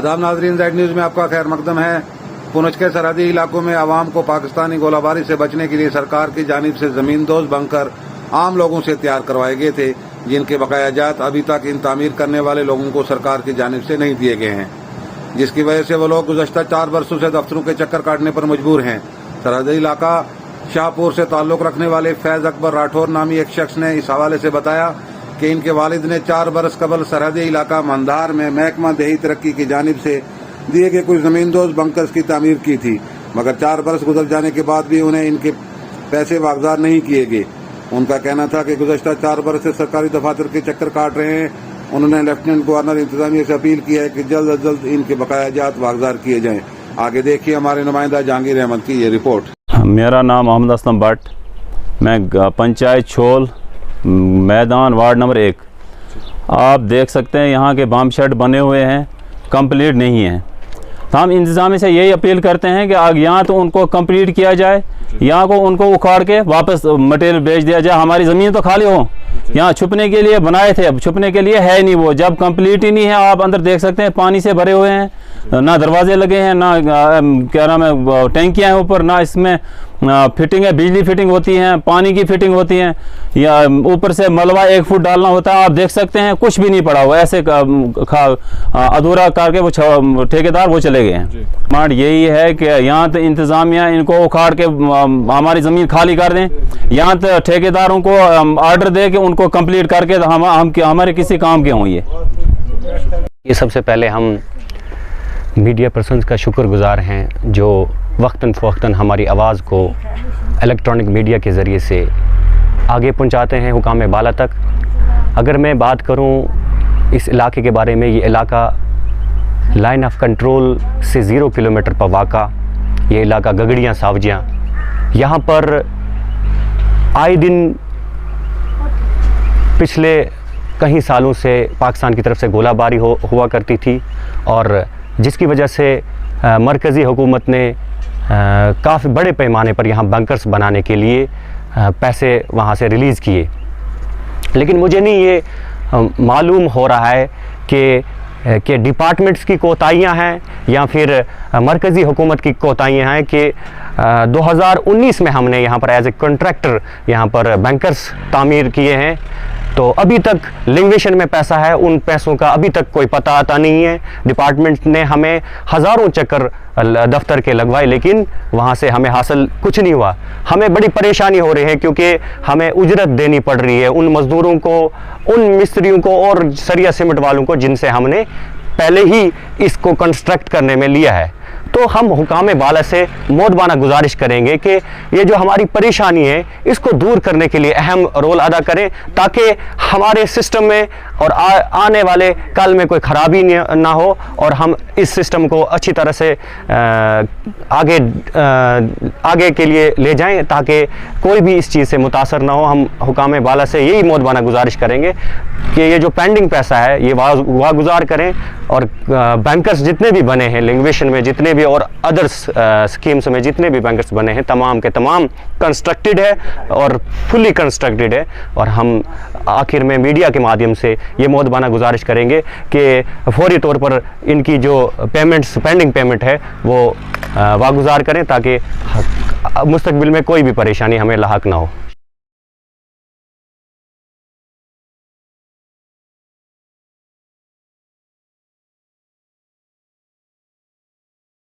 आदाब नाजरीन, Z news में आपका खैर मकदम है। पुंछ के सरहदी इलाकों में आवाम को पाकिस्तानी गोलाबारी से बचने के लिए सरकार की जानिब से ज़मींदोज़ बंकर आम लोगों से तैयार करवाए गए थे, जिनके बकाया जात अभी तक इन तामीर करने वाले लोगों को सरकार की जानिब से नहीं दिए गए हैं, जिसकी वजह से वो लोग गुज़श्ता 4 बरसों से दफ्तरों के चक्कर काटने पर मजबूर हैं। सरहदी इलाका शाहपुर से ताल्लुक़ रखने वाले फैज़ अकबर राठौर नामी एक शख्स ने इस हवाले से बताया कि इनके वालिद ने 4 बरस कबल सरहदी इलाका मंधार में महकमा देही तरक्की की जानिब से दिए गए कुछ ज़मींदोज़ बंकर्स की तामीर की थी, मगर 4 बरस गुजर जाने के बाद भी उन्हें इनके पैसे वागजार नहीं किए गए। उनका कहना था कि गुज़श्ता 4 बरस से सरकारी दफातर के चक्कर काट रहे हैं। उन्होंने लेफ्टिनेंट गवर्नर इंतजामिया से अपील की है कि जल्द अज जल्द इनके बकाया जात वागजार किए जाएं। आगे देखिए हमारे नुमाइंदा जहांगीर अहमद की ये रिपोर्ट। मेरा नाम मोहम्मद असलम भट्ट, मैं पंचायत छोल मैदान वार्ड नंबर 1। आप देख सकते हैं यहाँ के बम शेड बने हुए हैं, कंप्लीट नहीं हैं। तो हम इंतज़ामिया से यही अपील करते हैं कि यहाँ तो उनको कंप्लीट किया जाए, यहाँ को उनको उखाड़ के वापस मटेरियल बेच दिया जाए। हमारी ज़मीन तो खाली हो, यहाँ छुपने के लिए बनाए थे, अब छुपने के लिए है नहीं। वो जब कंप्लीट ही नहीं है, आप अंदर देख सकते हैं पानी से भरे हुए हैं, ना दरवाजे लगे हैं, ना क्या नाम है टैंकियाँ हैं ऊपर, ना इसमें फिटिंग है, बिजली फिटिंग होती है, पानी की फिटिंग होती है, या ऊपर से मलबा 1 फुट डालना होता है। आप देख सकते हैं कुछ भी नहीं पड़ा हुआ, ऐसे अधूरा करके वो ठेकेदार वो चले गए हैं। डिमांड यही है कि यहाँ तो इंतज़ामिया इनको उखाड़ के हमारी ज़मीन खाली कर दें, यहाँ तो ठेकेदारों को ऑर्डर दे के उनको कंप्लीट करके हम हमारे किसी काम के हों। ये सबसे पहले हम मीडिया पर्सन्स का शुक्रगुजार हैं जो वक्तन फ़वक्तन हमारी आवाज़ को इलेक्ट्रॉनिक मीडिया के ज़रिए से आगे पहुंचाते हैं हुकाम बाला तक। अगर मैं बात करूं इस इलाके के बारे में, ये इलाका लाइन ऑफ कंट्रोल से 0 किलोमीटर पर वाक़ा ये इलाका गगड़ियाँ सावजियाँ, यहाँ पर आए दिन पिछले कई सालों से पाकिस्तान की तरफ से गोलाबारी हुआ करती थी, और जिसकी वजह से मरकज़ी हुकूमत ने काफ़ी बड़े पैमाने पर यहाँ बंकर्स बनाने के लिए पैसे वहाँ से रिलीज़ किए। लेकिन मुझे नहीं ये मालूम हो रहा है कि डिपार्टमेंट्स की कोताहियाँ हैं या फिर मरकज़ी हुकूमत की कोताहियाँ हैं कि 2019 में हमने यहाँ पर एज ए कॉन्ट्रैक्टर यहाँ पर बैंकर्स तामीर किए हैं, तो अभी तक लिंग्वेशन में पैसा है, उन पैसों का अभी तक कोई पता आता नहीं है। डिपार्टमेंट ने हमें हज़ारों चक्कर दफ्तर के लगवाए, लेकिन वहाँ से हमें हासिल कुछ नहीं हुआ। हमें बड़ी परेशानी हो रही है क्योंकि हमें उजरत देनी पड़ रही है उन मज़दूरों को, उन मिस्त्रियों को और सरिया सीमेंट वालों को जिनसे हमने पहले ही इसको कंस्ट्रक्ट करने में लिया है। तो हम हुकाम बाला से मोदबाना गुजारिश करेंगे कि ये जो हमारी परेशानी है इसको दूर करने के लिए अहम रोल अदा करें, ताकि हमारे सिस्टम में और आने वाले कल में कोई ख़राबी ना हो और हम इस सिस्टम को अच्छी तरह से आगे के लिए ले जाएं, ताकि कोई भी इस चीज़ से मुतासर ना हो। हम हुकाम बाला से यही मोदबाना गुजारिश करेंगे कि ये जो पेंडिंग पैसा है ये वागुजार करें, और बैंकर्स जितने भी बने हैं लिंग्वेशन में, जितने भी और अदर्स स्कीम्स में जितने भी बैंकर्स बने हैं, तमाम के तमाम कंस्ट्रक्टेड है और फुली कंस्ट्रक्टेड है। और हम आखिर में मीडिया के माध्यम से ये मोदबाना गुजारिश करेंगे कि फौरी तौर पर इनकी जो पेमेंट्स पेंडिंग पेमेंट है वो वागुजार करें, ताकि मुस्तकबिल में कोई भी परेशानी हमें लाहक ना हो।